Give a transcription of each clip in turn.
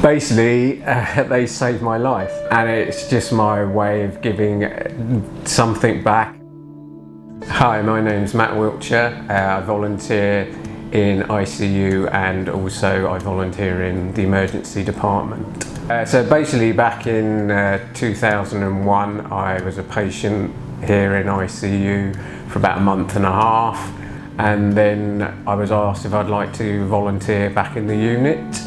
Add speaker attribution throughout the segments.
Speaker 1: Basically, they saved my life, and it's just my way of giving something back. Hi, my name's Matt Wiltshire. I volunteer in ICU and also I volunteer in the emergency department. So basically back in 2001 I was a patient here in ICU for about a month and a half, and then I was asked if I'd like to volunteer back in the unit,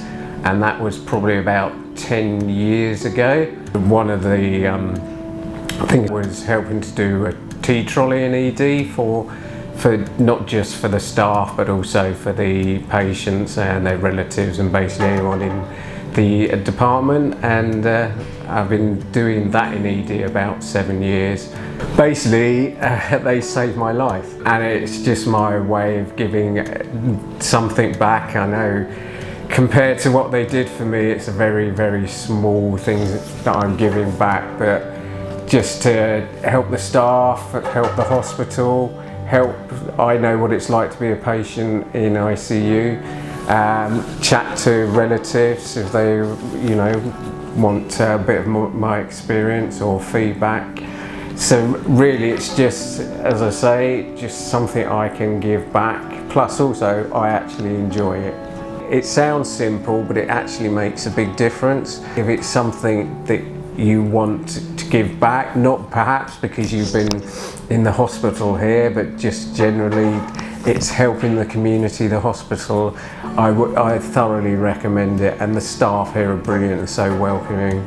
Speaker 1: and that was probably about 10 years ago. One of the I think it was helping to do a tea trolley in ED for not just for the staff but also for the patients and their relatives and basically anyone in the department, and I've been doing that in ED about 7 years. Basically, they saved my life, and it's just my way of giving something back. I know compared to what they did for me, it's a very, very small thing that I'm giving back, but just to help the staff, help the hospital, I know what it's like to be a patient in ICU, chat to relatives if they want a bit of my experience or feedback. So really it's just, as I say, just something I can give back, plus also I actually enjoy it. It sounds simple, but it actually makes a big difference. If it's something that you want to give back, not perhaps because you've been in the hospital here, but just generally it's helping the community, the hospital, I thoroughly recommend it, and the staff here are brilliant and so welcoming.